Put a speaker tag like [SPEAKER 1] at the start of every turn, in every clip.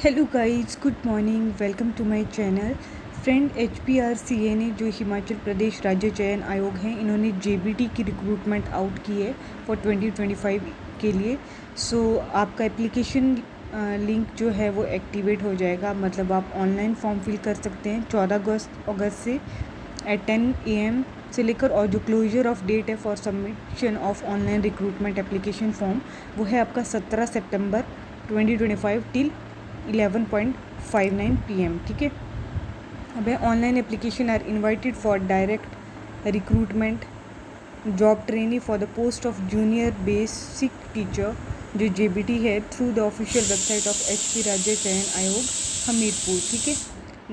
[SPEAKER 1] Hello guys, good morning, welcome to my channel. Friend, HPRCA ने जो हिमाचल प्रदेश राज्य चयन आयोग है, इन्होंने JBT की रिक्रूटमेंट आउट की है फॉर 2025 के लिए। आपका एप्लीकेशन लिंक जो है वो एक्टिवेट हो जाएगा, मतलब आप ऑनलाइन फॉर्म फिल कर सकते हैं 14 अगस्त से एट 10 AM से लेकर, और जो क्लोजर ऑफ डेट है for submission of online recruitment application form वो है आपका 17 सितंबर 2025 टिल 11:59 PM। ठीक है। अब है online application are invited for direct recruitment job trainee for the post of junior basic teacher जो JBT है through the official website of HP राज्य चयन आयोग हमीरपुर। ठीक है।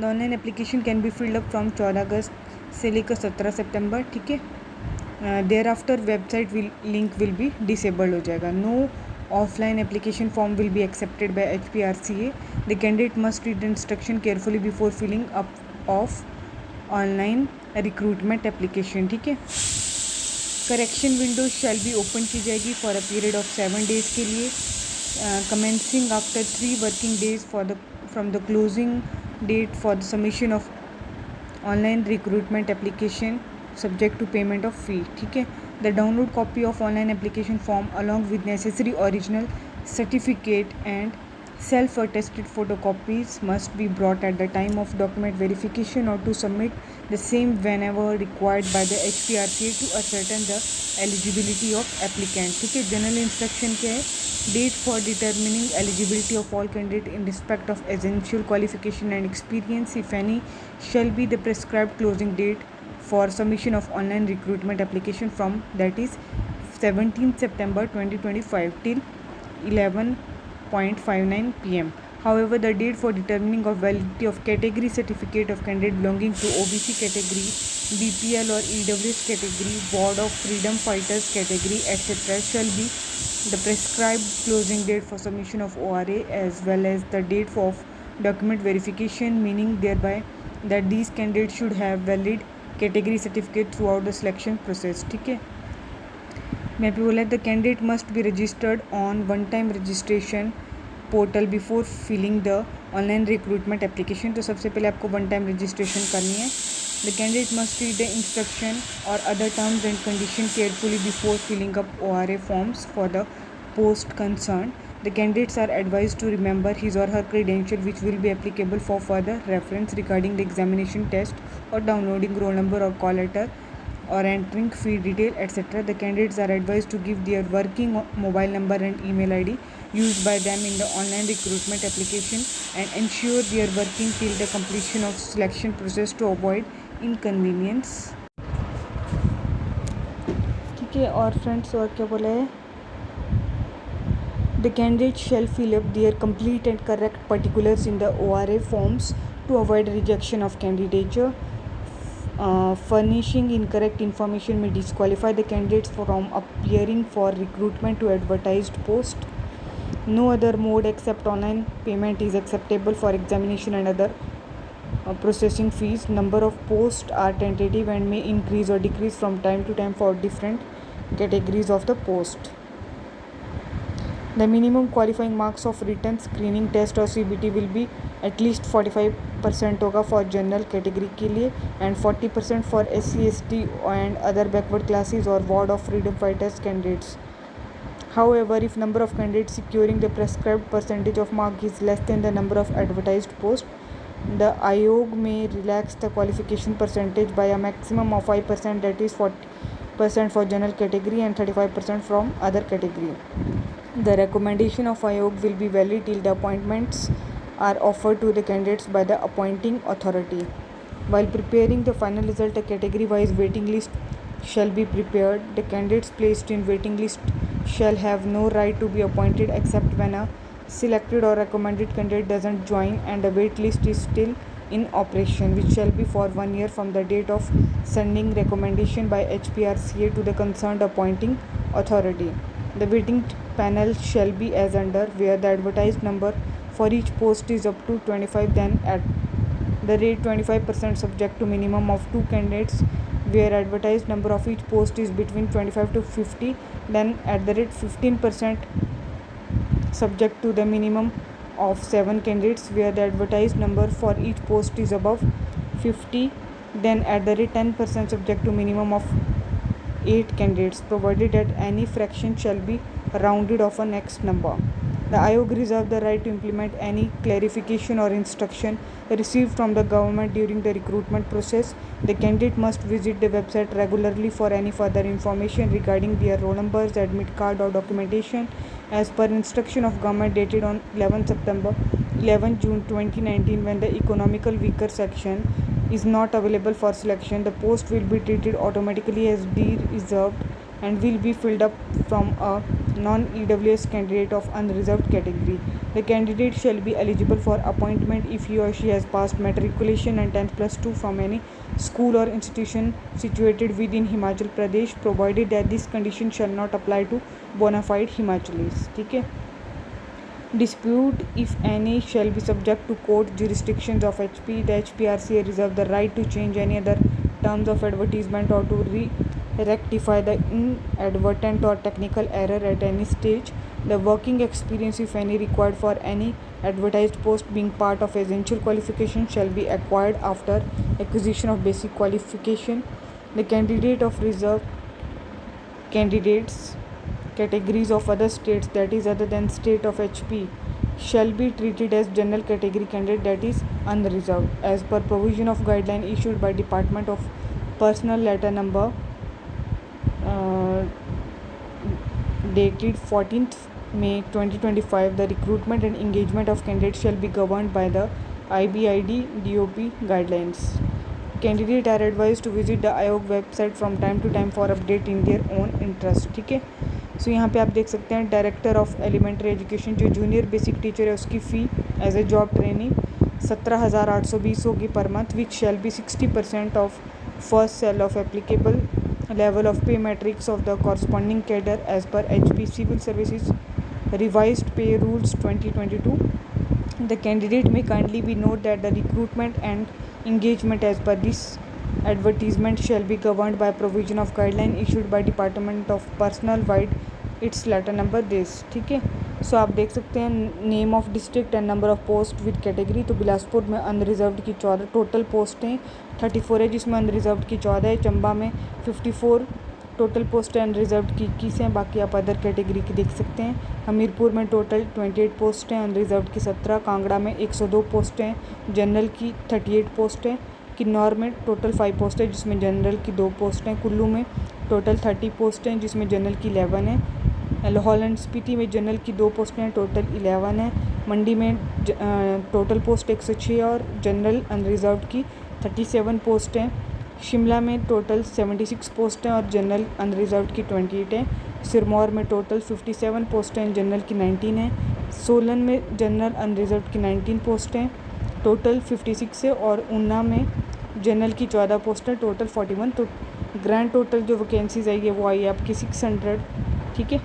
[SPEAKER 1] The online application can be filled up from 14 अगस्त से लेकर 17 सितंबर। ठीक है। Thereafter website link will be disabled हो जाएगा। No offline application form will be accepted by HPRCA. The candidate must read the instruction carefully before filling up of online recruitment application। ठीक है। Correction window shall be open की जाएगी for a period of 7 days के लिए, commencing after 3 working days from the closing date for the submission of online recruitment application subject to payment of fee। ठीक है। The download copy of online application form along with necessary original certificate and self-attested photocopies must be brought at the time of document verification or to submit the same whenever required by the HPRCA to ascertain the eligibility of applicant। ठीक है। General instruction क्या है? Date for determining eligibility of all candidates in respect of essential qualification and experience, if any, shall be the prescribed closing date for submission of online recruitment application from, that is 17th September 2025 till 11:59 PM। However, the date for determining of validity of category certificate of candidate belonging to OBC category, BPL or EWS category, Ward of Freedom Fighters category, etc. shall be the prescribed closing date for submission of ORA, as well as the date of document verification, meaning thereby that these candidates should have valid category certificate throughout the selection process. ठीक है। मैं भी बोला the candidate must be registered on one time registration portal before filling the online recruitment application. तो सबसे पहले आपको one time registration करनी है। The candidate must read the instruction और other terms and condition carefully before filling up ORA forms for the post concerned। The candidates are advised to remember his or her credential, which will be applicable for further reference regarding the examination test or downloading roll number or call letter or entering fee detail, etc. The candidates are advised to give their working mobile number and email ID used by them in the online recruitment application and ensure their working till the completion of selection process to avoid inconvenience। ठीक है। और friends, और क्या बोला है? The candidate shall fill up their complete and correct particulars in the ORA forms to avoid rejection of candidature. Furnishing incorrect information may disqualify the candidates from appearing for recruitment to advertised post. No other mode except online payment is acceptable for examination and other processing fees. Number of posts are tentative and may increase or decrease from time to time for different categories of the post। The minimum qualifying marks of written screening test और CBT will be at least 45% होगा for general category के लिए and 40% for SC/ST and other backward classes or ward of freedom fighters candidates। However, if number of candidates securing the prescribed percentage of mark is less than the number of advertised posts, the Ayog may relax the qualification percentage by a maximum of 5%, that is 40% for general category and 35% from other category। The recommendation of Ayog will be valid till the appointments are offered to the candidates by the appointing authority। While preparing the final result, a category-wise waiting list shall be prepared। The candidates placed in waiting list shall have no right to be appointed except when a selected or recommended candidate doesn't join and the wait list is still in operation, which shall be for 1 year from the date of sending recommendation by HPRCA to the concerned appointing authority। The waiting panel shall be as under, where the advertised number for each post is up to 25, then at the rate 25% subject to minimum of 2 candidates, where advertised number of each post is between 25 to 50, then at the rate 15% subject to the minimum of 7 candidates where the advertised number for each post is above 50, then at the rate 10% subject to minimum of 8 candidates, provided that any fraction shall be rounded off a next number. The Ayog reserves the right to implement any clarification or instruction received from the government during the recruitment process. The candidate must visit the website regularly for any further information regarding their roll numbers, admit card or documentation as per instruction of government dated on 11 June 2019. When the economical weaker section is not available for selection, the post will be treated automatically as de-reserved and will be filled up from a non-EWS candidate of unreserved category. The candidate shall be eligible for appointment if he or she has passed matriculation and 10+2 from any school or institution situated within Himachal Pradesh, provided that this condition shall not apply to bona fide Himachalis. ठीक है. Dispute, if any, shall be subject to court jurisdictions of HP. The HPRCA reserve the right to change any other terms of advertisement or to rectify the inadvertent or technical error at any stage. The working experience, if any, required for any advertised post being part of essential qualification shall be acquired after acquisition of basic qualification. The candidate of reserve candidates categories of other states, that is other than state of HP, shall be treated as general category candidate, that is unreserved, as per provision of guideline issued by Department of Personnel letter number dated 14th May 2025. The recruitment and engagement of candidates shall be governed by the IBID DOP guidelines. Candidates are advised to visit the Ayog website from time to time for update in their own interest. ठीक है. सो यहाँ पे आप देख सकते हैं director of elementary education जो junior basic teacher है उसकी fee as a job training 17,820 होगी per month, which shall be 60% of first cell of applicable level of pay matrix of the corresponding cadre as per HP Civil Services revised pay rules 2022. The candidate may kindly be note that the recruitment and engagement as per this advertisement shall be governed by provision of guideline issued by Department of Personnel wide its letter number this. ठीक है. सो आप देख सकते हैं name of district and number of post with category. तो बिलासपुर में unreserved की 14 total पोस्टें 34 है, जिसमें अनरिजर्व्ड की 14 है. चंबा में 54 टोटल पोस्ट अनरिजर्व्ड की 21 हैं. बाकी आप अदर कैटेगरी की देख सकते हैं. हमीरपुर में टोटल 28 पोस्ट हैं, अनरिजर्व्ड की 17. कांगड़ा में 102 पोस्ट हैं, जनरल की 38 पोस्ट हैं. किन्नौर में टोटल 5 पोस्ट है, जिसमें जनरल की 2 पोस्ट हैं. कुल्लू में टोटल 30 पोस्ट हैं, जिसमें जनरल की 11 है. लाहौल एंड स्पीति में जनरल की 2 पोस्टें हैं, टोटल 11 है. मंडी में टोटल पोस्ट 106 और जनरल अनरिजर्व्ड की 37 पोस्ट हैं. शिमला में टोटल 76 पोस्ट हैं और जनरल अनरिजर्व्ड की 28 है. सिरमौर में टोटल 57 पोस्ट हैं, जनरल की 19 है. सोलन में जनरल अनरिजर्व्ड की 19 पोस्ट हैं, टोटल 56 है. और ऊना में जनरल की 14 पोस्ट है, टोटल 41. तो ग्रैंड टोटल जो वैकेंसीज आई है वो आई है आपकी 600. ठीक है.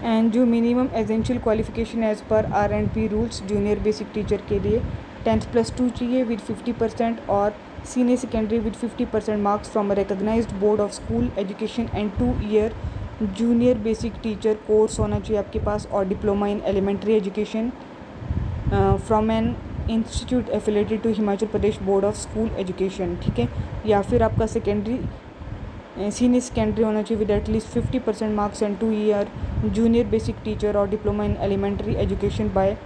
[SPEAKER 1] एंड जो minimum essential qualification as per RP rules junior basic teacher के लिए 10+2 चाहिए विद 50% और senior secondary with 50% marks from a recognised board of school education and 2 year junior basic teacher course होना चाहिए आपके पास और diploma in elementary education from an institute affiliated to Himachal Pradesh board of school education. ठीक है. या फिर आपका सेकेंडरी सीनियर सेकेंडरी होना चाहिए with at least 50% marks and 2 year junior basic teacher और diploma in elementary education by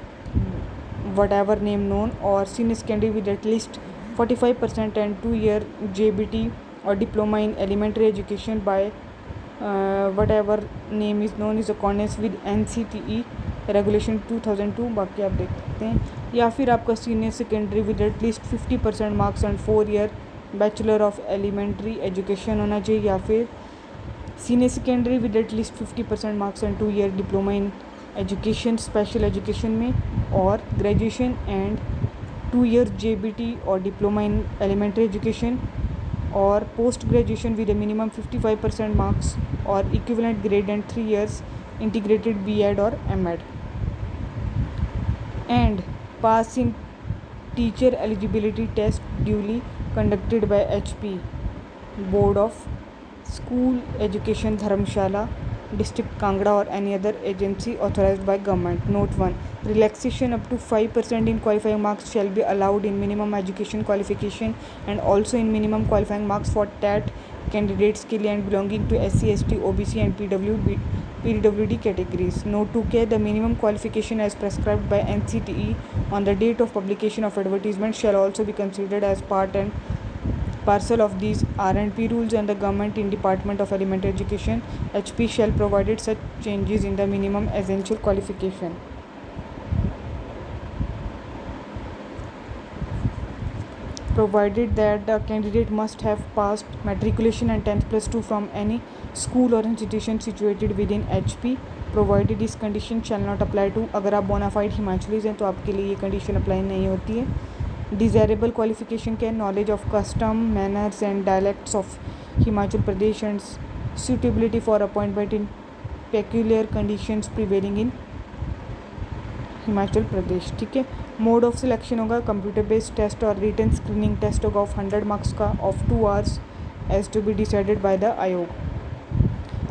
[SPEAKER 1] whatever name known और senior secondary with at least 45% and 2 year JBT और diploma in elementary education by whatever name is known is accordance with NCTE regulation 2002. बाकी आप देख सकते हैं. या फिर आपका senior secondary with at least 50% marks and 4 year bachelor of elementary education होना चाहिए. या फिर senior secondary with at least 50% marks and 2 year diploma in education special education में और ग्रेजुएशन एंड 2 ईयर JBT और डिप्लोमा इन एलिमेंट्री एजुकेशन और post graduation with a minimum 55% marks और equivalent grade and 3 years integrated B.Ed और M.Ed and passing teacher eligibility test duly conducted by HP Board of School Education Dharamshala District Kangra or any other agency authorized by government. Note 1. Relaxation up to 5% in qualifying marks shall be allowed in minimum education qualification and also in minimum qualifying marks for TAT candidates के लिए and belonging to SC, ST, OBC and PWD categories. Note 2K. The minimum qualification as prescribed by NCTE on the date of publication of advertisement shall also be considered as part and parcel of these R&P rules, and the government in Department of Elementary Education HP shall provided such changes in the minimum essential qualification. Provided that the candidate must have passed matriculation and 10th plus 2 from any school or institution situated within HP. Provided this condition shall not apply to, अगर आप bonafide हिमाचलीज हैं तो आपके लिए ये condition apply नहीं होती है. डिज़ायरेबल क्वालिफिकेशन के knowledge of custom manners and dialects of Himachal Pradesh and suitability for appointment in peculiar conditions prevailing in Himachal Pradesh. ठीक है. मोड ऑफ सिलेक्शन होगा कंप्यूटर बेस्ड टेस्ट और रिटन स्क्रीनिंग टेस्ट होगा ऑफ 100 मार्क्स का of 2 hours as to be decided by the आयोग.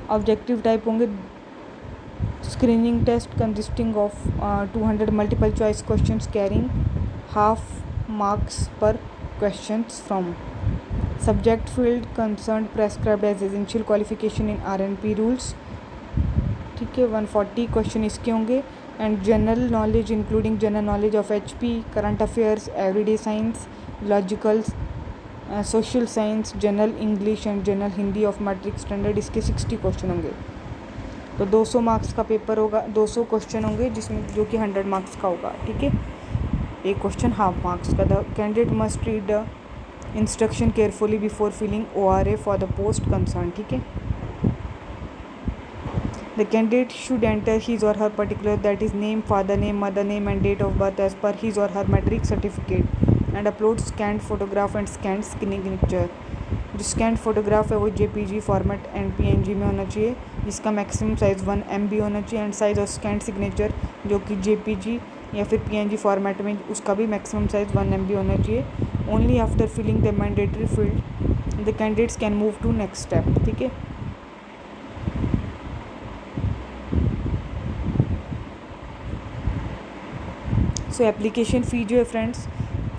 [SPEAKER 1] Objective type होंगे screening test consisting of 200 multiple choice questions carrying half marks per questions from subject field concerned prescribed as essential qualification in R&P rules. ठीक है. 140 question इसके होंगे and general knowledge including general knowledge of HP, current affairs, everyday science, logical, social science, general English and general Hindi of matric standard. इसके 60 question होंगे. तो 200 marks का paper होगा, 200 question होंगे जिसमें जो कि 100 मार्क्स का होगा. ठीक है. एक क्वेश्चन हाफ मार्क्स का. The candidate must read the instruction carefully before filling ORA for the post concern. ठीक है. The candidate should enter his or her particular that is name, father name, mother name and date of birth as per his or her matric certificate and upload scanned photograph and scanned signature. जो scanned photograph है वो JPG format and PNG में होना चाहिए जिसका maximum size 1 MB होना चाहिए and size of scanned signature जो कि JPG या फिर PNG फॉर्मेट में उसका भी मैक्सिमम साइज़ 1 MB होना चाहिए. Only after filling the mandatory field the candidates can move to next step. ठीक है. सो एप्लीकेशन फ़ी जो है फ्रेंड्स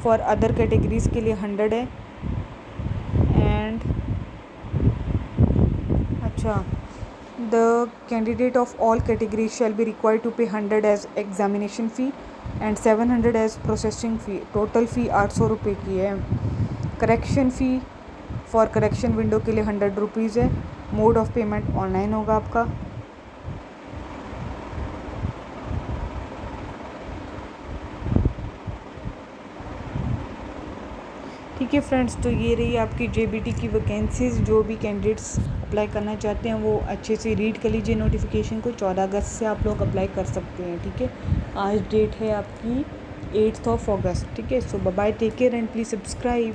[SPEAKER 1] फॉर अदर कैटेगरीज़ के लिए 100 है एंड अच्छा the candidate of all categories shall be required to pay 100 as examination fee and 700 as processing fee. Total फ़ी 800 रुपये की है. Correction fee for correction window के लिए 100 रुपीज़ है. मोड ऑफ पेमेंट ऑनलाइन होगा आपका. ठीक है फ्रेंड्स. तो ये रही आपकी JBT की वैकेंसीज़. जो भी कैंडिडेट्स अप्लाई करना चाहते हैं वो अच्छे से रीड कर लीजिए नोटिफिकेशन को. 14 अगस्त से आप लोग अप्लाई कर सकते हैं. ठीक है. आज डेट है आपकी 8th of August. ठीक है. So bye, take care and please subscribe.